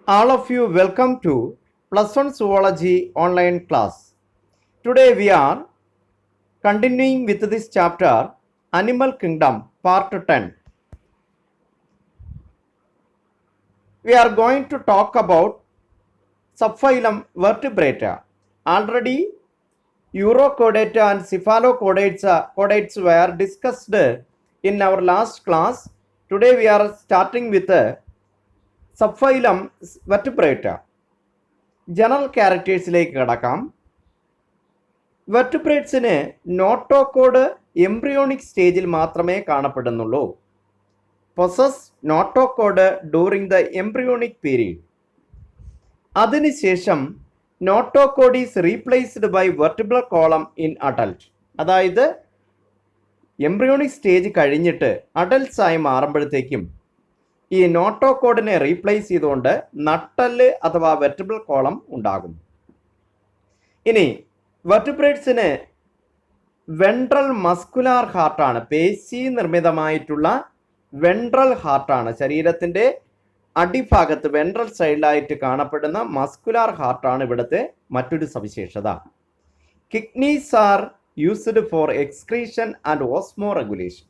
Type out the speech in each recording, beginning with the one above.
All of you welcome to Plus One Zoology online class. Today we are continuing with this chapter Animal Kingdom part 10. We are going to talk about subphylum Vertebrata. Already Urochordata and Cephalochordates were discussed in our last class. Today we are starting with subphylum Vertebrata. General ക്യാരക്ടേഴ്സിലേക്ക് കടക്കാം. വെർട്ടിബ്രേറ്റ്സിന് notochord embryonic സ്റ്റേജിൽ മാത്രമേ കാണപ്പെടുന്നുള്ളൂ. Possess notochord during the embryonic period. അതിനുശേഷം notochord is replaced by vertebral column in adult. അതായത് embryonic stage കഴിഞ്ഞിട്ട് adults ആയി മാറുമ്പോഴത്തേക്കും ഈ നോട്ടോകോഡിനെ റീപ്ലേസ് ചെയ്തുകൊണ്ട് നട്ടല് അഥവാ വെർട്ടിബ്രൽ കോളം ഉണ്ടാകും. ഇനി വെർട്ടിബ്രേറ്റ്സിന് വെൻട്രൽ മസ്കുലാർ ഹാർട്ടാണ്, പേശി നിർമ്മിതമായിട്ടുള്ള വെൻട്രൽ ഹാർട്ടാണ്, ശരീരത്തിൻ്റെ അടിഭാഗത്ത് വെൻട്രൽ സൈഡിലായിട്ട് കാണപ്പെടുന്ന മസ്കുലാർ ഹാർട്ടാണ് ഇവിടുത്തെ മറ്റൊരു സവിശേഷത. Kidneys are used for excretion and Osmo regulation.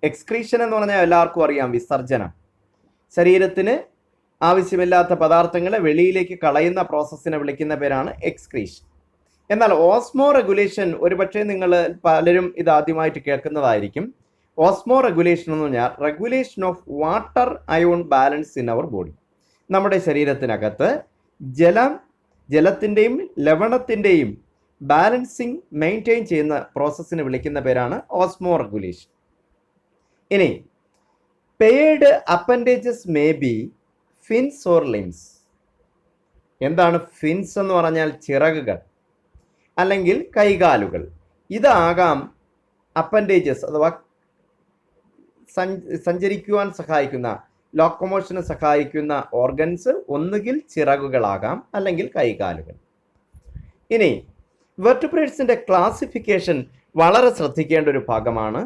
Excretion എന്ന് പറഞ്ഞാൽ എല്ലാവർക്കും അറിയാം, വിസർജനം. ശരീരത്തിന് ആവശ്യമില്ലാത്ത പദാർത്ഥങ്ങളെ വെളിയിലേക്ക് കളയുന്ന പ്രോസസ്സിനെ വിളിക്കുന്ന പേരാണ് എക്സ്ക്രീഷൻ. എന്നാൽ ഓസ്മോ റെഗുലേഷൻ ഒരുപക്ഷെ നിങ്ങൾ പലരും ഇത് ആദ്യമായിട്ട് കേൾക്കുന്നതായിരിക്കും. ഓസ്മോ റെഗുലേഷൻ എന്ന് പറഞ്ഞാൽ regulation of water ion balance in our body. നമ്മുടെ ശരീരത്തിനകത്ത് ജലത്തിൻ്റെയും ലവണത്തിൻ്റെയും ബാലൻസിങ് മെയിൻറ്റെയിൻ ചെയ്യുന്ന പ്രോസസ്സിനെ വിളിക്കുന്ന പേരാണ് ഓസ്മോ റെഗുലേഷൻ. ഇനി paired appendages may be fins or limbs. എന്താണ് ഫിൻസ് എന്ന് പറഞ്ഞാൽ? ചിറകുകൾ അല്ലെങ്കിൽ കൈകാലുകൾ. ഇതാകാം അപ്പൻഡേജസ് അഥവാ സഞ്ചരിക്കുവാൻ സഹായിക്കുന്ന, ലോക്കോമോഷന് സഹായിക്കുന്ന ഓർഗൻസ്. ഒന്നുകിൽ ചിറകുകളാകാം അല്ലെങ്കിൽ കൈകാലുകൾ. ഇനി വെർട്ടിബ്രേറ്റ്സിൻ്റെ ക്ലാസിഫിക്കേഷൻ വളരെ ശ്രദ്ധിക്കേണ്ട ഒരു ഭാഗമാണ്.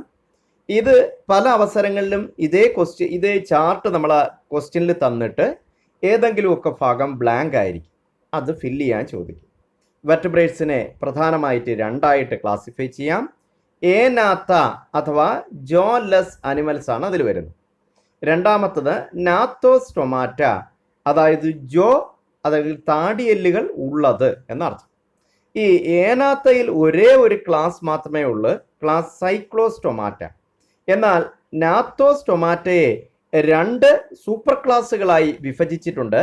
ഇത് പല അവസരങ്ങളിലും ഇതേ ചാർട്ട് നമ്മൾ ക്വസ്റ്റ്യനിൽ തന്നിട്ട് ഏതെങ്കിലുമൊക്കെ ഭാഗം ബ്ലാങ്ക് ആയിരിക്കും, അത് ഫില്ല് ചെയ്യാൻ ചോദിക്കും. വെർട്ടിബ്രേറ്റ്സിനെ പ്രധാനമായിട്ട് രണ്ടായിട്ട് ക്ലാസിഫൈ ചെയ്യാം. ഏനാത്ത അഥവാ ജോ ലെസ് അനിമൽസ് ആണ് അതിൽ വരുന്നത്. രണ്ടാമത്തത് നാത്തോസ്റ്റൊമാറ്റ, അതായത് ജോ, അതായത് താടിയെല്ലുകൾ ഉള്ളത് എന്നർത്ഥം. ഈ ഏനാത്തയിൽ ഒരേ ഒരു ക്ലാസ് മാത്രമേ ഉള്ളൂ, ക്ലാസ് സൈക്ലോസ്റ്റൊമാറ്റ. എന്നാൽ നാത്തോസ്റ്റൊമാറ്റയെ രണ്ട് സൂപ്പർ ക്ലാസ്സുകളായി വിഭജിച്ചിട്ടുണ്ട്.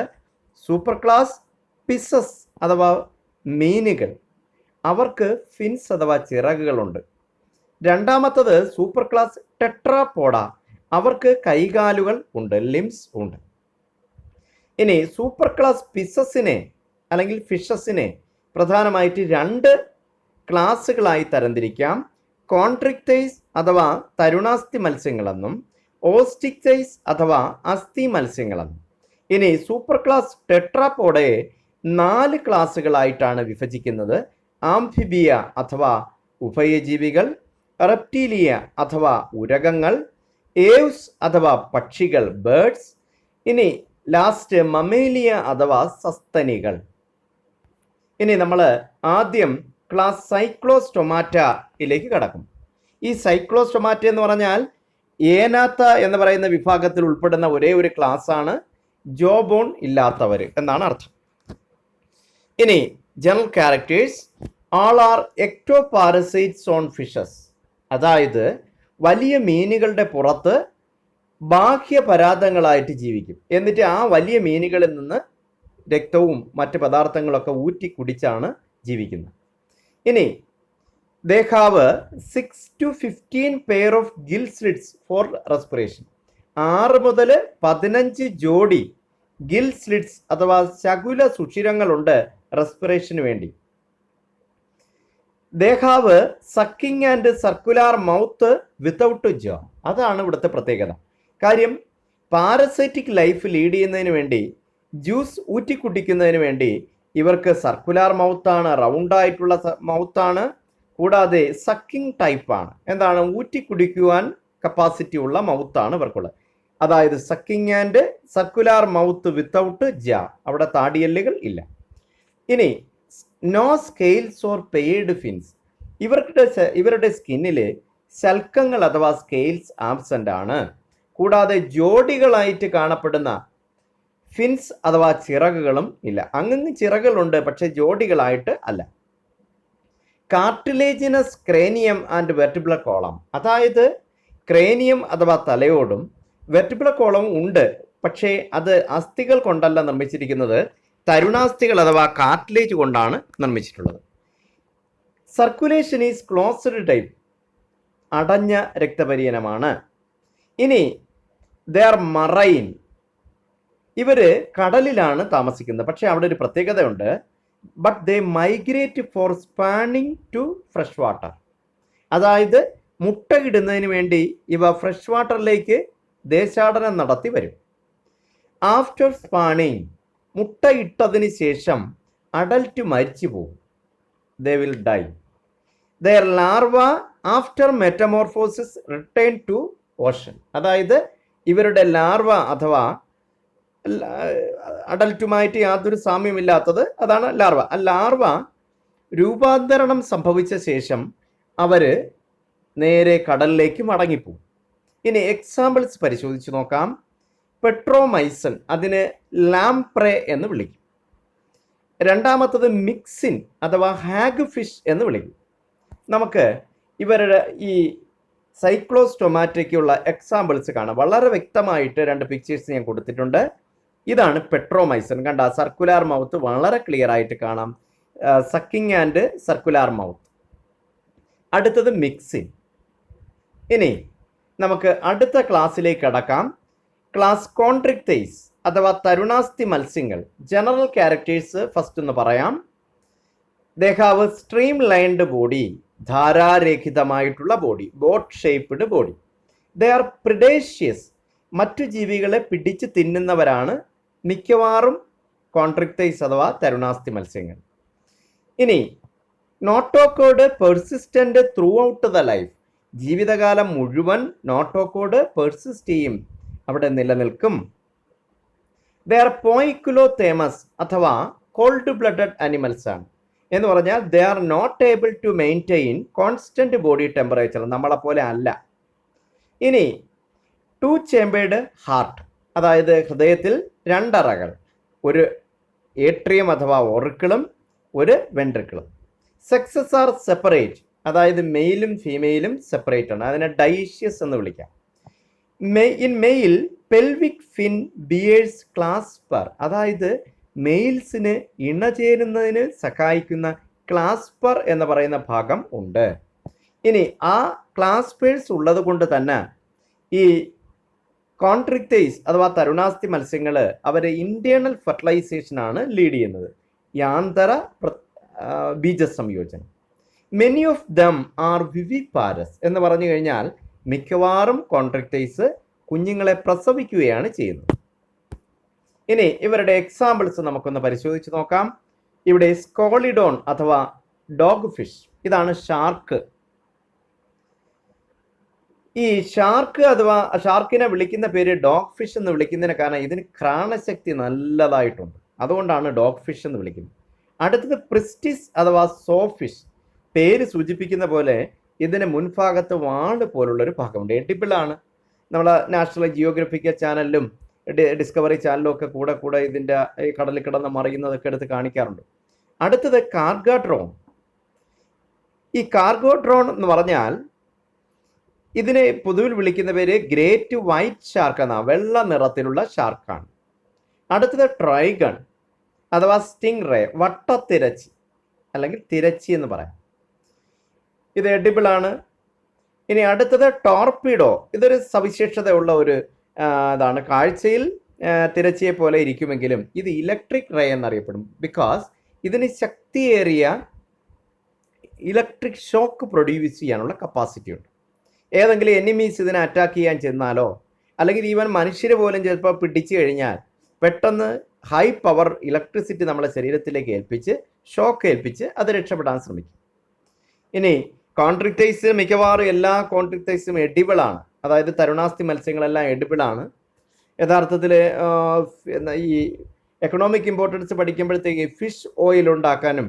സൂപ്പർ ക്ലാസ് പിസസ് അഥവാ മീനുകൾ, അവർക്ക് ഫിൻസ് അഥവാ ചിറകുകളുണ്ട്. രണ്ടാമത്തത് സൂപ്പർ ക്ലാസ് ടെട്രാപോഡ, അവർക്ക് കൈകാലുകൾ ഉണ്ട്, ലിംസ് ഉണ്ട്. ഇനി സൂപ്പർ ക്ലാസ് പിസസിനെ അല്ലെങ്കിൽ ഫിഷസിനെ പ്രധാനമായിട്ട് രണ്ട് ക്ലാസ്സുകളായി തരംതിരിക്കാം. കോൺട്രിക്റ്റൈസ് അഥവാ തരുണാസ്ഥി മത്സ്യങ്ങളെന്നും ഓസ്റ്റിക്റ്റൈസ് അഥവാ അസ്ഥി മത്സ്യങ്ങളെന്നും. ഇനി സൂപ്പർ ക്ലാസ് ടെട്രാപോഡയെ 4 ക്ലാസ്സുകളായിട്ടാണ് വിഭജിക്കുന്നത്. ആംഫിബിയ അഥവാ ഉഭയജീവികൾ, റെപ്റ്റീലിയ അഥവാ ഉരകങ്ങൾ, ഏവ്സ് അഥവാ പക്ഷികൾ, ബേർഡ്സ്. ഇനി ലാസ്റ്റ് മമേലിയ അഥവാ സസ്തനികൾ. ഇനി നമ്മൾ ആദ്യം ക്ലാസ് സൈക്ലോസ്റ്റൊമാറ്റയിലേക്ക് കടക്കും. ഈ സൈക്ലോസ്റ്റൊമാറ്റ എന്ന് പറഞ്ഞാൽ ഏനാത്ത എന്ന് പറയുന്ന വിഭാഗത്തിൽ ഉൾപ്പെടുന്ന ഒരേ ഒരു ക്ലാസ്സാണ്, ജോബോൺ ഇല്ലാത്തവർ എന്നാണ് അർത്ഥം. ഇനി general characters. All are ectoparasites on fishes, അതായത് വലിയ മീനുകളുടെ പുറത്ത് ബാഹ്യപരാതങ്ങളായിട്ട് ജീവിക്കും. എന്നിട്ട് ആ വലിയ മീനുകളിൽ നിന്ന് രക്തവും മറ്റ് പദാർത്ഥങ്ങളൊക്കെ ഊറ്റി കുടിച്ചാണ് ജീവിക്കുന്നത്. ഇനി they have 6 to 15 pair of gill slits for respiration. 6 മുതൽ 15 ജോഡി ഗിൽ സ്ലിറ്റ്സ് അഥവാ ശകുല സുഷിരങ്ങളുണ്ട് റെസ്പിറേഷന് വേണ്ടി. they have sucking and circular mouth without jaw. അതാണ് ഇവിടുത്തെ പ്രത്യേകത. കാര്യം പാരസൈറ്റിക് ലൈഫ് ലീഡ് ചെയ്യുന്നതിന് വേണ്ടി, ജ്യൂസ് ഊറ്റിക്കുടിക്കുന്നതിന് വേണ്ടി ഇവർക്ക് സർക്കുലാർ മൗത്താണ്, റൗണ്ടായിട്ടുള്ള മൗത്താണ്. കൂടാതെ സക്കിംഗ് ടൈപ്പാണ്. എന്താണ്? ഊറ്റി കുടിക്കുവാൻ കപ്പാസിറ്റി ഉള്ള മൗത്താണ് ഇവർക്കുള്ളത്. അതായത് sucking and circular mouth without jaw, അവിടെ താടിയെല്ലുകൾ ഇല്ല. ഇനി no scales or paired fins, ഇവരുടെ സ്കിന്നിൽ ശൽക്കങ്ങൾ അഥവാ സ്കെയിൽസ് ആബ്സെൻ്റ് ആണ്. കൂടാതെ ജോഡികളായിട്ട് കാണപ്പെടുന്ന ഫിൻസ് അഥവാ ചിറകുകളും ഇല്ല. അങ്ങ് ചിറകുകളുണ്ട്, പക്ഷെ ജോഡികളായിട്ട് അല്ല. Cartilaginous cranium and vertebral column, അതായത് ക്രേനിയം അഥവാ തലയോടും വെർട്ടിബ്രൽ കോളവും ഉണ്ട്, പക്ഷേ അത് അസ്ഥികൾ കൊണ്ടല്ല നിർമ്മിച്ചിരിക്കുന്നത്, തരുണാസ്ഥികൾ അഥവാ കാർട്ടിലേജ് കൊണ്ടാണ് നിർമ്മിച്ചിട്ടുള്ളത്. സർക്കുലേഷൻ ഈസ് ക്ലോസ്ഡ് ടൈപ്പ്, അടഞ്ഞ രക്തപര്യനമാണ്. ഇനി ദർ മറൈൻ, ഇവര് കടലിലാണ് താമസിക്കുന്നത്, പക്ഷെ അവിടെ ഒരു പ്രത്യേകതയുണ്ട്. But they migrate for spawning to fresh water, അതായത് മുട്ടയിടുന്നതിന് വേണ്ടി ഇവ ഫ്രഷ് വാട്ടറിലേക്ക് ദേശാടനം നടത്തി വരും. ആഫ്റ്റർ സ്പാനിങ്, മുട്ടയിട്ടതിന് ശേഷം അഡൽറ്റ് മരിച്ചു പോകും. They will die. Their larva after metamorphosis return to ocean, അതായത് ഇവരുടെ ലാർവ അഥവാ അഡൽറ്റുമായിട്ട് യാതൊരു സാമ്യമില്ലാത്തത് അതാണ് ലാർവ. ആ ലാർവ രൂപാന്തരണം സംഭവിച്ച ശേഷം അവർ നേരെ കടലിലേക്ക് മടങ്ങിപ്പോകും. ഇനി എക്സാമ്പിൾസ് പരിശോധിച്ച് നോക്കാം. പെട്രോമൈസൺ, അതിന് ലാംപ്രേ എന്ന് വിളിക്കും. രണ്ടാമത്തത് മിക്സിൻ അഥവാ ഹാഗ് ഫിഷ് എന്ന് വിളിക്കും. നമുക്ക് ഇവരുടെ ഈ സൈക്ലോസ്റ്റൊമാറ്റയ്ക്കുള്ള എക്സാമ്പിൾസ് കാണാം. വളരെ വ്യക്തമായിട്ട് രണ്ട് പിക്ചേഴ്സ് ഞാൻ കൊടുത്തിട്ടുണ്ട്. ഇതാണ് പെട്രോമൈസൺ, കണ്ട സർക്കുലാർ മൗത്ത് വളരെ ക്ലിയർ ആയിട്ട് കാണാം, സക്കിങ് ആൻഡ് സർക്കുലാർ മൗത്ത്. അടുത്തത് മിക്സിൻ. ഇനി നമുക്ക് അടുത്ത ക്ലാസ്സിലേക്ക് കടക്കാം. ക്ലാസ് കോൺട്രിക്തൈസ് അഥവാ തരുണാസ്ഥി മത്സ്യങ്ങൾ. ജനറൽ ക്യാരക്ടേഴ്സ് ഫസ്റ്റ് ഒന്ന് പറയാം. They have streamlined body, ധാരാരഹിതമായിട്ടുള്ള body, boat shaped body. They are predaceous, മറ്റു ജീവികളെ പിടിച്ച് തിന്നുന്നവരാണ് മിക്കവാറും കോൺട്രിക്തൈസ് അഥവാ തരുണാസ്ഥി മത്സ്യങ്ങൾ. ഇനി notochord persistent through out the life, ജീവിതകാലം മുഴുവൻ നോട്ടോക്കോഡ് പെർസിസ്റ്റ് ചെയ്യും, അവിടെ നിലനിൽക്കും. ദേ ആർ പോയിക്കുലോതേമസ് അഥവാ കോൾഡ് ബ്ലഡഡ് ആനിമൽസ് ആണ്. എന്ന് പറഞ്ഞാൽ they are not able to maintain constant body temperature, നമ്മളെപ്പോലെ അല്ല. ഇനി ടു ചേമ്പേർഡ് ഹാർട്ട്, അതായത് ഹൃദയത്തിൽ രണ്ടറകൾ, ഒരു ഏട്രിയം അഥവാ ഓറിക്കിളും ഒരു വെൻട്രിക്കിളും. സെക്സസ് ആർ സെപ്പറേറ്റ്, അതായത് മെയിലും ഫീമെയിലും സെപ്പറേറ്റ് ആണ്, അതിനെ ഡൈഷ്യസ് എന്ന് വിളിക്കാം. In male pelvic fin bears clasper, അതായത് മെയിൽസിന് ഇണചേരുന്നതിന് സഹായിക്കുന്ന ക്ലാസ്പർ എന്ന് പറയുന്ന ഭാഗം ഉണ്ട്. ഇനി ആ ക്ലാസ്പേഴ്സ് ഉള്ളത് കൊണ്ട് തന്നെ ഈ കോൺട്രിക്തൈസ് അഥവാ തരുണാസ്ഥി മത്സ്യങ്ങൾ അവരെ ഇന്റേണൽ ഫെർട്ടിലൈസേഷനാണ് ലീഡ് ചെയ്യുന്നത്, യാന്തര ബീജസംയോജനം. Many of them are viviparous എന്ന് പറഞ്ഞു കഴിഞ്ഞാൽ മിക്കവാറും കോൺട്രിക്തൈസ് കുഞ്ഞുങ്ങളെ പ്രസവിക്കുകയാണ് ചെയ്യുന്നത്. ഇനി ഇവരുടെ എക്സാമ്പിൾസ് നമുക്കൊന്ന് പരിശോധിച്ച് നോക്കാം. ഇവിടെ സ്കോളിഡോൺ അഥവാ ഡോഗ് ഫിഷ്, ഇതാണ് ഷാർക്ക്. ഈ ഷാർക്ക് അഥവാ ഷാർക്കിനെ വിളിക്കുന്ന പേര് ഡോഗ് ഫിഷ് എന്ന് വിളിക്കുന്നതിന് കാരണം ഇതിന് ഘ്രാണശക്തി നല്ലതായിട്ടുണ്ട്, അതുകൊണ്ടാണ് ഡോഗ് ഫിഷ് എന്ന് വിളിക്കുന്നത്. അടുത്തത് പ്രിസ്റ്റിസ് അഥവാ സോ ഫിഷ്, പേര് സൂചിപ്പിക്കുന്ന പോലെ ഇതിന് മുൻഭാഗത്ത് വാള് പോലുള്ളൊരു ഭാഗമുണ്ട്, എഡിബിളാണ്. നമ്മളെ നാഷണൽ ജിയോഗ്രഫിക്കൽ ചാനലിലും ഡിസ്കവറി ചാനലിലും ഒക്കെ കൂടെ ഇതിൻ്റെ ഈ കടലിൽ കിടന്ന് മറിയുന്നതൊക്കെ എടുത്ത് കാണിക്കാറുണ്ട്. അടുത്തത് കാർഗോഡ്രോൺ. ഈ കാർഗോഡ്രോൺ എന്ന് പറഞ്ഞാൽ ഇതിനെ പൊതുവിൽ വിളിക്കുന്ന പേര് ഗ്രേറ്റ് വൈറ്റ് ഷാർക്ക് എന്നാണ്, വെള്ള നിറത്തിലുള്ള ഷാർക്കാണ്. അടുത്തത് ട്രൈഗൺ അഥവാ സ്റ്റിംഗ് റേ, വട്ടത്തിരച്ചി അല്ലെങ്കിൽ തിരച്ചി എന്ന് പറയാം, ഇത് എഡിബിളാണ്. ഇനി അടുത്തത് ടോർപിഡോ, ഇതൊരു സവിശേഷതയുള്ള ഒരു ഇതാണ്, കാഴ്ചയിൽ തിരച്ചിയെ പോലെ ഇരിക്കുമെങ്കിലും ഇത് ഇലക്ട്രിക് റേ എന്നറിയപ്പെടും. ബിക്കോസ് ഇതിന് ശക്തിയേറിയ ഇലക്ട്രിക് ഷോക്ക് പ്രൊഡ്യൂസ് ചെയ്യാനുള്ള കപ്പാസിറ്റി ഉണ്ട്. ഏതെങ്കിലും എനിമീസ് ഇതിനെ അറ്റാക്ക് ചെയ്യാൻ ചെന്നാലോ അല്ലെങ്കിൽ ഈവൻ മനുഷ്യർ പോലും ചിലപ്പോൾ പിടിച്ചു കഴിഞ്ഞാൽ പെട്ടെന്ന് ഹൈ പവർ ഇലക്ട്രിസിറ്റി നമ്മളെ ശരീരത്തിലേക്ക് ഏൽപ്പിച്ച് ഷോക്ക് ഏൽപ്പിച്ച് അത് രക്ഷപ്പെടാൻ ശ്രമിക്കും. ഇനി കോൺട്രിക്ടൈസ് മിക്കവാറും എല്ലാ കോൺട്രിക്ടൈസും എഡിബിളാണ്, അതായത് തരുണാസ്ഥി മത്സ്യങ്ങളെല്ലാം എഡിബിളാണ്. യഥാർത്ഥത്തിൽ ഈ എക്കണോമിക് ഇമ്പോർട്ടൻസ് പഠിക്കുമ്പോഴത്തേക്ക് ഫിഷ് ഓയിൽ ഉണ്ടാക്കാനും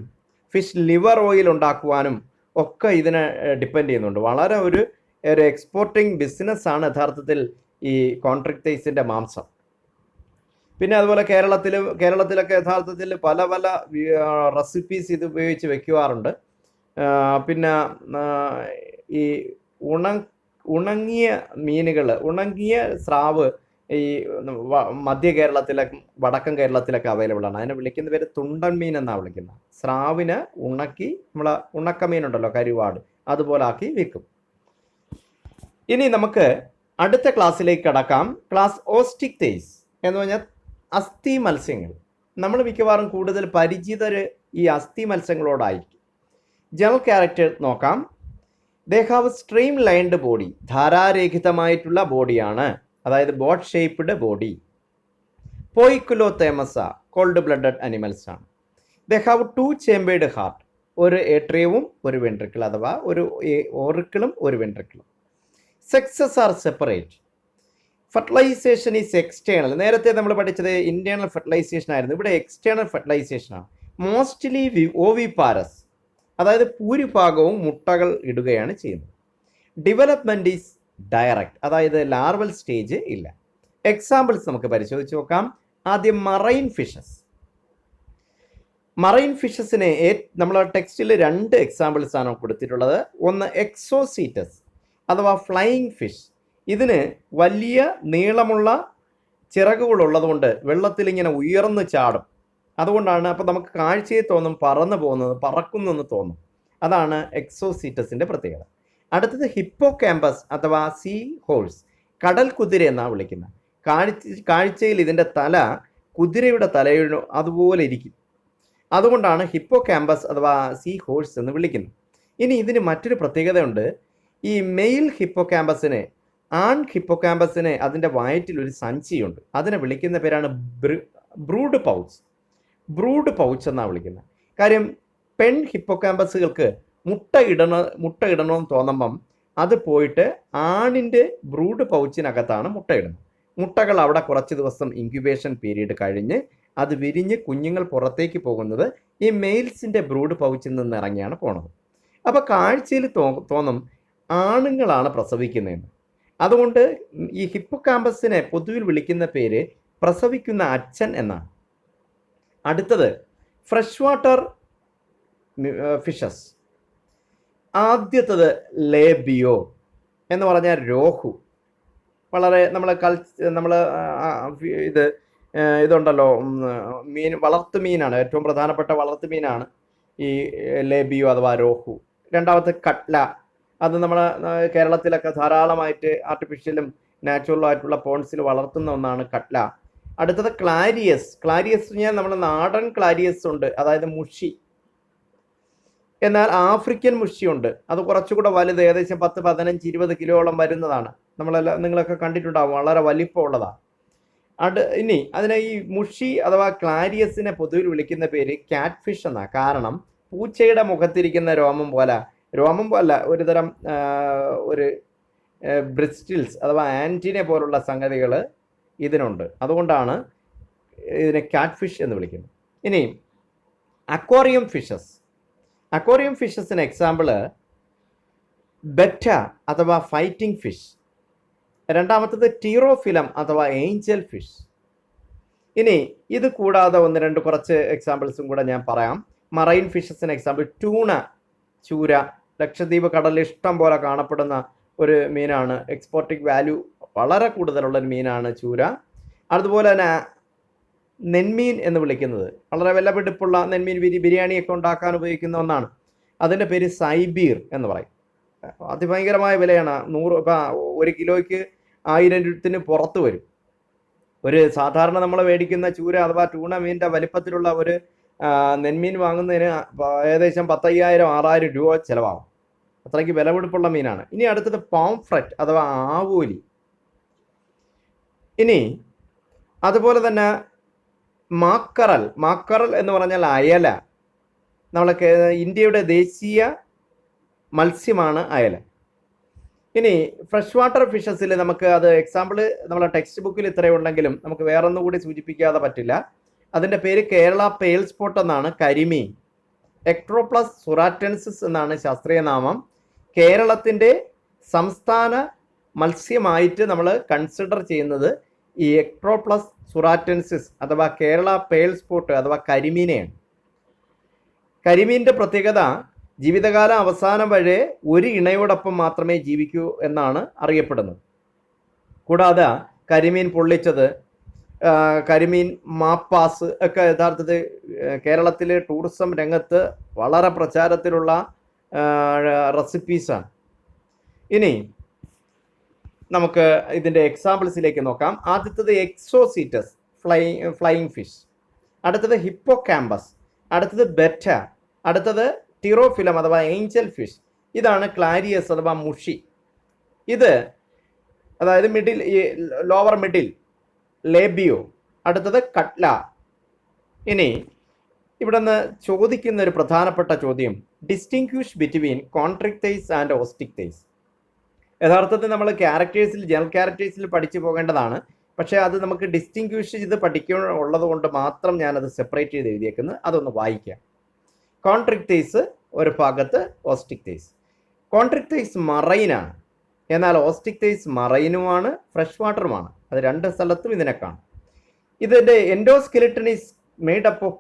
ഫിഷ് ലിവർ ഓയിൽ ഉണ്ടാക്കുവാനും ഒക്കെ ഇതിനെ ഡിപ്പെൻഡ് ചെയ്യുന്നുണ്ട്. വളരെ ഒരു എക്സ്പോർട്ടിങ് ബിസിനസ്സാണ് യഥാർത്ഥത്തിൽ ഈ കോൺട്രിക്ടൈസിൻ്റെ മാംസം. പിന്നെ അതുപോലെ കേരളത്തിലൊക്കെ യഥാർത്ഥത്തിൽ പല പല റെസിപ്പീസ് ഇത് ഉപയോഗിച്ച് വെക്കുവാറുണ്ട്. പിന്നെ ഈ ഉണങ്ങിയ മീനുകൾ, ഉണങ്ങിയ സ്രാവ് ഈ മധ്യ കേരളത്തിലൊക്കെ വടക്കൻ കേരളത്തിലൊക്കെ അവൈലബിൾ ആണ്. അതിനെ വിളിക്കുന്ന പേര് തുണ്ടൻ മീൻ എന്നാണ് വിളിക്കുന്നത്. സ്രാവിനെ ഉണക്കി നമ്മളെ ഉണക്കമീനുണ്ടല്ലോ കരുവാട്, അതുപോലെ ആക്കി വിൽക്കും. ഇനി നമുക്ക് അടുത്ത ക്ലാസ്സിലേക്ക് കടക്കാം. ക്ലാസ് ഓസ്റ്റിക്തേസ് എന്ന് പറഞ്ഞാൽ അസ്ഥി മത്സ്യങ്ങൾ. നമ്മൾ മിക്കവാറും കൂടുതൽ പരിചിതർ ഈ അസ്ഥി മത്സ്യങ്ങളോടായിരിക്കും. ജനറൽ ക്യാരക്ടർ നോക്കാം. They have streamlined body, ധാരാരഹിതമായിട്ടുള്ള ബോഡിയാണ്, അതായത് boat shaped body. Poikilothermous cold blooded animals ആണ്. ദേ ഹാവ് 2 ചേമ്പേർഡ് ഹാർട്ട്, ഒരു ഏട്രിയവും ഒരു വെൻട്രിക്കിൾ, അഥവാ ഒരു ഓറിക്കിളും ഒരു വെൻട്രിക്കിളും. Sexes are separate. Fertilisation is external. നേരത്തെ നമ്മൾ പഠിച്ചത് ഇന്റേണൽ ഫെർട്ടിലൈസേഷൻ ആയിരുന്നു, ഇവിടെ എക്സ്റ്റേണൽ ഫെർട്ടിലൈസേഷൻ ആണ്. മോസ്റ്റ്ലി ഓവിപാരസ്, അതായത് ഭൂരിഭാഗവും മുട്ടകൾ ഇടുകയാണ് ചെയ്യുന്നത്. ഡെവലപ്മെൻറ്റ് ഈസ് ഡയറക്റ്റ്, അതായത് ലാർവൽ സ്റ്റേജ് ഇല്ല. എക്സാമ്പിൾസ് നമുക്ക് പരിശോധിച്ച് നോക്കാം. ആദ്യം മറൈൻ ഫിഷസ്. മറൈൻ ഫിഷസിനെ നമ്മൾ ടെക്സ്റ്റിൽ 2 എക്സാമ്പിൾസ് ആണ് കൊടുത്തിട്ടുള്ളത്. ഒന്ന് എക്സോസീറ്റസ് അഥവാ ഫ്ലൈയിങ് ഫിഷ്. ഇതിന് വലിയ നീളമുള്ള ചിറകുകളുള്ളതുകൊണ്ട് വെള്ളത്തിൽ ഇങ്ങനെ ഉയർന്നു ചാടും. അതുകൊണ്ടാണ് അപ്പോൾ നമുക്ക് കാഴ്ചയിൽ തോന്നും പറന്നു പോകുന്നത്, പറക്കുന്നെന്ന് തോന്നും. അതാണ് എക്സോസീറ്റസിൻ്റെ പ്രത്യേകത. അടുത്തത് ഹിപ്പോകാമ്പസ് അഥവാ സീ ഹോഴ്സ്, കടൽ കുതിര എന്നാണ് വിളിക്കുന്നത്. കാഴ്ചയിൽ ഇതിൻ്റെ തല കുതിരയുടെ തലയുടെ അതുപോലെ ഇരിക്കും. അതുകൊണ്ടാണ് ഹിപ്പോകാമ്പസ് അഥവാ സീ ഹോഴ്സ് എന്ന് വിളിക്കുന്നത്. ഇനി ഇതിന് മറ്റൊരു പ്രത്യേകതയുണ്ട്. ഈ മെയിൽ ഹിപ്പോകാമ്പസിന്, ആൺ ഹിപ്പോകാമ്പസിന് അതിൻ്റെ വയറ്റിൽ ഒരു സഞ്ചിയുണ്ട്. അതിനെ വിളിക്കുന്ന പേരാണ് ബ്രൂഡ് പൗച്ച്. ബ്രൂഡ് പൗച്ച് എന്നാണ് വിളിക്കുന്നത്. കാര്യം പെൺ ഹിപ്പോകാമ്പസുകൾക്ക് മുട്ട ഇടണമെന്ന് തോന്നുമ്പം അത് പോയിട്ട് ആണിൻ്റെ ബ്രൂഡ് പൗച്ചിനകത്താണ് മുട്ടയിടുന്നത്. മുട്ടകൾ അവിടെ കുറച്ച് ദിവസം ഇൻക്യുബേഷൻ പീരീഡ് കഴിഞ്ഞ് അത് വിരിഞ്ഞ് കുഞ്ഞുങ്ങൾ പുറത്തേക്ക് പോകുന്നത് ഈ മെയിൽസിൻ്റെ ബ്രൂഡ് പൗച്ചിൽ നിന്ന് ഇറങ്ങിയാണ് പോണത്. അപ്പോൾ കാഴ്ചയിൽ തോന്നും ആണുങ്ങളാണ് പ്രസവിക്കുന്നതെന്ന്. അതുകൊണ്ട് ഈ ഹിപ്പോകാമ്പസിനെ പൊതുവിൽ വിളിക്കുന്ന പേര് പ്രസവിക്കുന്ന അച്ഛൻ എന്നാണ്. അടുത്തത് ഫ്രഷ് വാട്ടർ ഫിഷസ്. ആദ്യത്തത് ലേബിയോ എന്ന് പറഞ്ഞാൽ രോഹു. വളരെ ഇതുണ്ടല്ലോ മീൻ, വളർത്തു മീനാണ്, ഏറ്റവും പ്രധാനപ്പെട്ട വളർത്തു മീനാണ് ഈ ലേബിയോ അഥവാ രോഹു. രണ്ടാമത്തെ കട്ല, അത് നമ്മളെ കേരളത്തിലൊക്കെ ധാരാളമായിട്ട് ആർട്ടിഫിഷ്യലും നാച്ചുറലും ആയിട്ടുള്ള പോൺസിൽ വളർത്തുന്ന ഒന്നാണ് കട്ല. അടുത്തത് ക്ലാരിയസ്. ക്ലാരിയസ് പറഞ്ഞാൽ നമ്മുടെ നാടൻ ക്ലാരിയസ് ഉണ്ട്, അതായത് മുഷി. എന്നാൽ ആഫ്രിക്കൻ മുഷിയുണ്ട്, അത് കുറച്ചുകൂടെ വലുത്, ഏകദേശം 10, 15, 20 കിലോളം വരുന്നതാണ്. നിങ്ങളൊക്കെ കണ്ടിട്ടുണ്ടാവും, വളരെ വലിപ്പമുള്ളതാണ്. ഇനി അതിനെ ഈ മുഷി അഥവാ ക്ലാരിയസിനെ പൊതുവിൽ വിളിക്കുന്ന പേര് ക്യാറ്റ് ഫിഷ് എന്നാണ്. കാരണം പൂച്ചയുടെ മുഖത്തിരിക്കുന്ന രോമം പോലെ ഒരുതരം ഒരു ബ്രിസ്റ്റിൽസ് അഥവാ ആൻറ്റിനെ പോലുള്ള സംഗതികൾ ഇതിനുണ്ട്. അതുകൊണ്ടാണ് ഇതിനെ ക്യാറ്റ് ഫിഷ് എന്ന് വിളിക്കുന്നത്. ഇനി അക്വാറിയം ഫിഷസ്. അക്വാറിയം ഫിഷസിന് എക്സാമ്പിള് ബെറ്റ അഥവാ ഫൈറ്റിംഗ് ഫിഷ്. രണ്ടാമത്തത് ടീറോഫിലം അഥവാ ഏഞ്ചൽ ഫിഷ്. ഇനി ഇത് കൂടാതെ 1-2 കുറച്ച് എക്സാമ്പിൾസും കൂടെ ഞാൻ പറയാം. മറൈൻ ഫിഷസിന് എക്സാമ്പിൾ ടൂണ, ചൂര. ലക്ഷദ്വീപ് കടലിൽ ഇഷ്ടം പോലെ കാണപ്പെടുന്ന ഒരു മീനാണ്. എക്സ്പോർട്ടിംഗ് വാല്യൂ വളരെ കൂടുതലുള്ളൊരു മീനാണ് ചൂര. അതുപോലെ തന്നെ നെന്മീൻ എന്ന് വിളിക്കുന്നത്, വളരെ വിലപിടിപ്പുള്ള നെന്മീൻ, ബിരിയാണിയൊക്കെ ഉണ്ടാക്കാൻ ഉപയോഗിക്കുന്ന ഒന്നാണ്. അതിൻ്റെ പേര് സൈബീർ എന്ന് പറയും. അതിഭയങ്കരമായ വിലയാണ്. 1 കിലോയ്ക്ക് 1000 രൂപത്തിന് പുറത്ത് വരും. ഒരു സാധാരണ നമ്മൾ മേടിക്കുന്ന ചൂര അഥവാ ടൂണ മീനിൻ്റെ വലിപ്പത്തിലുള്ള ഒരു നെന്മീൻ വാങ്ങുന്നതിന് ഏകദേശം 10,000-6,000 രൂപ ചിലവാകും. അത്രയ്ക്ക് വിലപിടിപ്പുള്ള മീനാണ്. ഇനി അടുത്തത് പോംഫ്രെറ്റ് അഥവാ ആവോലി. ഇനി അതുപോലെ തന്നെ മാക്കറൽ എന്ന് പറഞ്ഞാൽ അയല. ഇന്ത്യയുടെ ദേശീയ മത്സ്യമാണ് അയല. ഇനി ഫ്രഷ് വാട്ടർ ഫിഷസിൽ നമുക്ക് അത് എക്സാമ്പിൾ നമ്മളെ ടെക്സ്റ്റ് ബുക്കിൽ ഇത്രയും ഉണ്ടെങ്കിലും നമുക്ക് വേറൊന്നും കൂടി സൂചിപ്പിക്കാതെ പറ്റില്ല. അതിൻ്റെ പേര് കേരള പെയിൽ സ്പോട്ട് എന്നാണ്. കരിമീൻ എക്ട്രോപ്ലസ് സുറാറ്റൻസിസ് എന്നാണ് ശാസ്ത്രീയ നാമം. കേരളത്തിൻ്റെ സംസ്ഥാന മത്സ്യമായിട്ട് നമ്മൾ കൺസിഡർ ചെയ്യുന്നത് ഈ എക്ട്രോപ്ലസ് സുറാറ്റൻസിസ് അഥവാ കേരള പെയിൽ സ്പോട്ട് അഥവാ കരിമീനെയാണ്. കരിമീൻ്റെ പ്രത്യേകത ജീവിതകാലം അവസാനം വരെ ഒരു ഇണയോടൊപ്പം മാത്രമേ ജീവിക്കൂ എന്നാണ് അറിയപ്പെടുന്നത്. കൂടാതെ കരിമീൻ പൊള്ളിച്ചത്, കരിമീൻ മാപ്പാസ് ഒക്കെ യഥാർത്ഥത്തിൽ കേരളത്തിലെ ടൂറിസം രംഗത്ത് വളരെ പ്രചാരത്തിലുള്ള റെസിപ്പീസാണ്. ഇനി നമുക്ക് ഇതിൻ്റെ എക്സാമ്പിൾസിലേക്ക് നോക്കാം. ആദ്യത്തത് എക്സോസീറ്റസ് ഫ്ലൈയിങ് ഫിഷ്, അടുത്തത് ഹിപ്പോകാമ്പസ്, അടുത്തത് ബെറ്റ, അടുത്തത് ടിറോഫിലം അഥവാ ഏഞ്ചൽ ഫിഷ്. ഇതാണ് ക്ലാരിയസ് അഥവാ മുഷി. ഇത് അതായത് മിഡിൽ, ലോവർ മിഡിൽ ലേബിയോ, അടുത്തത് കട്ല. ഇനി ഇവിടെ നിന്ന് ചോദിക്കുന്ന ഒരു പ്രധാനപ്പെട്ട ചോദ്യം, ഡിസ്റ്റിങ്ക്വിഷ് ബിറ്റ്വീൻ കോൺട്രിക്ടൈസ് ആൻഡ് ഓസ്റ്റിക്ടൈസ്. യഥാർത്ഥത്തിൽ നമ്മൾ ക്യാരക്ടേഴ്സിൽ, ജനറൽ ക്യാരക്ടേഴ്സിൽ പഠിച്ചു പോകേണ്ടതാണ്. പക്ഷേ അത് നമുക്ക് ഡിസ്റ്റിങ്ക്വിഷ് ചെയ്ത് പഠിക്കാനുള്ളത് കൊണ്ട് മാത്രം ഞാനത് സെപ്പറേറ്റ് ചെയ്ത് എഴുതിയേക്കുന്നത്. അതൊന്ന് വായിക്കാം. കോൺട്രിക്ടൈസ് ഒരു ഭാഗത്ത്, ഓസ്റ്റിക്ടൈസ്. കോൺട്രിക്ടൈസ് മറൈനാണ്, എന്നാൽ ഓസ്റ്റിക്ടൈസ് മറൈനുമാണ് ഫ്രഷ് വാട്ടറുമാണ്. അത് രണ്ട് സ്ഥലത്തും ഇതിനെ കാണും. ഇതിൻ്റെ endoskeleton is made up of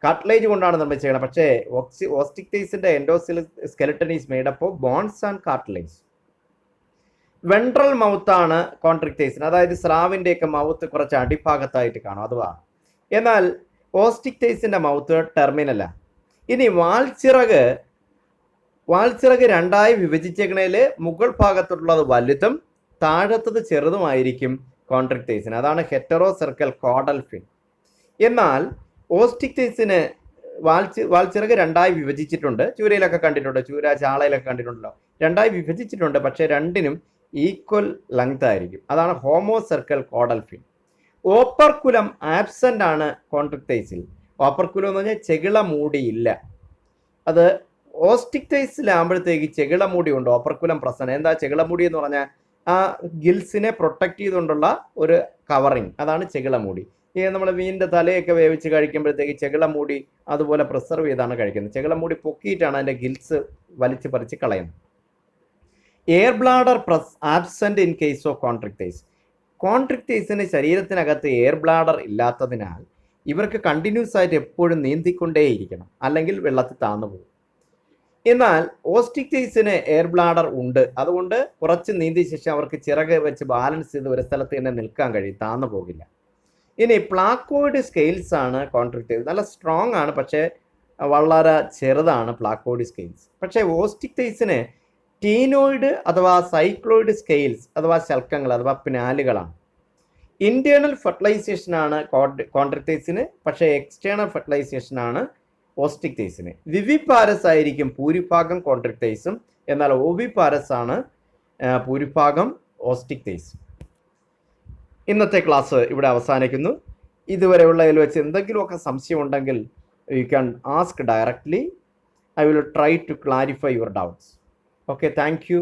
cartilage കൊണ്ടാണ് നമ്മൾ ചെയ്യണം. പക്ഷേ ഓസ്റ്റിക്ടൈസിൻ്റെ endoskeleton is made up of bones and cartilage. Ventral മൗത്താണ് കോൺട്രിക്ടൈസിന്, അതായത് സ്രാവിൻ്റെയൊക്കെ മൗത്ത് കുറച്ച് അടിഭാഗത്തായിട്ട് കാണും, അഥവാ. എന്നാൽ ഓസ്റ്റിക്ടൈസിൻ്റെ മൗത്ത് ടെർമിനല. ഇനി വാൽച്ചിറക് രണ്ടായി വിഭജിച്ചേക്കണേൽ മുകൾ ഭാഗത്തുള്ളത് വലുതും താഴത്തത് ചെറുതുമായിരിക്കും കോൺട്രിക്ടൈസിന്. അതാണ് ഹെറ്ററോ സർക്കൽ കോഡൽ ഫിൻ. എന്നാൽ ഓസ്റ്റിക്ടൈസിന് വാൽച്ചിറക് രണ്ടായി വിഭജിച്ചിട്ടുണ്ട്. ചൂരയിലൊക്കെ കണ്ടിട്ടുണ്ട്, ചൂര ചാളയിലൊക്കെ കണ്ടിട്ടുണ്ടല്ലോ. രണ്ടായി വിഭജിച്ചിട്ടുണ്ട്, പക്ഷേ രണ്ടിനും ഈക്വൽ ലെങ്ത് ആയിരിക്കും. അതാണ് homocercal caudal fin. Operculum absent ആണ് കോൺട്രിക്ടൈസിൽ. ഓപ്പർക്കുലം എന്ന് പറഞ്ഞാൽ ചെകിള മൂടിയില്ല. അത് ഓസ്റ്റിക്ടൈസിലാകുമ്പോഴത്തേക്ക് ചെകിള മൂടി ഉണ്ട്, ഓപ്പർക്കുലം പ്രസന്റ്. എന്താ ചെകിള മൂടി എന്ന് പറഞ്ഞാൽ ആ ഗിൽസിനെ പ്രൊട്ടക്ട് ചെയ്തുകൊണ്ടുള്ള ഒരു കവറിങ്, അതാണ് ചെകിള മൂടി. ഈ നമ്മൾ മീനിൻ്റെ തലയൊക്കെ വേവിച്ച് കഴിക്കുമ്പോഴത്തേക്ക് ചെകിള മൂടി അതുപോലെ പ്രിസർവ് ചെയ്താണ് കഴിക്കുന്നത്. ചെകിള മൂടി പൊക്കിയിട്ടാണ് അതിൻ്റെ ഗിൽസ് വലിച്ച് പറിച്ച് കളയുന്നത്. Air bladder absent in case of chondrichthyes. കോൺട്രിക്ടൈസിന് ശരീരത്തിനകത്ത് എയർ ബ്ലാഡർ ഇല്ലാത്തതിനാൽ ഇവർക്ക് കണ്ടിന്യൂസ് ആയിട്ട് എപ്പോഴും നീന്തിക്കൊണ്ടേയിരിക്കണം, അല്ലെങ്കിൽ വെള്ളത്തിൽ താന്നു പോകും. എന്നാൽ ഓസ്റ്റിക്ടൈസിന് എയർ ബ്ലാഡർ ഉണ്ട്. അതുകൊണ്ട് കുറച്ച് നീന്തിയ ശേഷം അവർക്ക് ചിറക് വെച്ച് ബാലൻസ് ചെയ്ത് ഒരു സ്ഥലത്ത് തന്നെ നിൽക്കാൻ കഴിയും, താന്നു പോകില്ല. ഇനി പ്ലാക്കോയിഡ് സ്കെയിൽസ് ആണ് കോൺട്രിക്ടൈസ്. നല്ല സ്ട്രോങ് ആണ്, പക്ഷേ വളരെ ചെറുതാണ് പ്ലാക്കോയിഡ് സ്കെയിൽസ്. പക്ഷേ ഓസ്റ്റിക്ടൈസിന് ടീനോയിഡ് അഥവാ സൈക്ലോയിഡ് സ്കെയിൽസ് അഥവാ ശൽക്കങ്ങൾ അഥവാ പിനാലുകളാണ്. ഇന്റേണൽ ഫെർട്ടിലൈസേഷനാണ് കോൺട്രിക്ടൈസിന്, പക്ഷേ എക്സ്റ്റേണൽ ഫെർട്ടിലൈസേഷനാണ് ഓസ്റ്റിക്ടൈസിന്. വിവിപാരസ് ആയിരിക്കും ഭൂരിഭാഗം കോൺട്രിക്ടൈസും, എന്നാൽ ഓവിപാരസ് ആണ് ഭൂരിഭാഗം ഓസ്റ്റിക്ടൈസ്. ഇന്നത്തെ ക്ലാസ് ഇവിടെ അവസാനിക്കുന്നു. ഇതുവരെയുള്ളതിൽ വെച്ച് എന്തെങ്കിലുമൊക്കെ സംശയം ഉണ്ടെങ്കിൽ you can ask directly. I will try to clarify your doubts. Okay, thank you.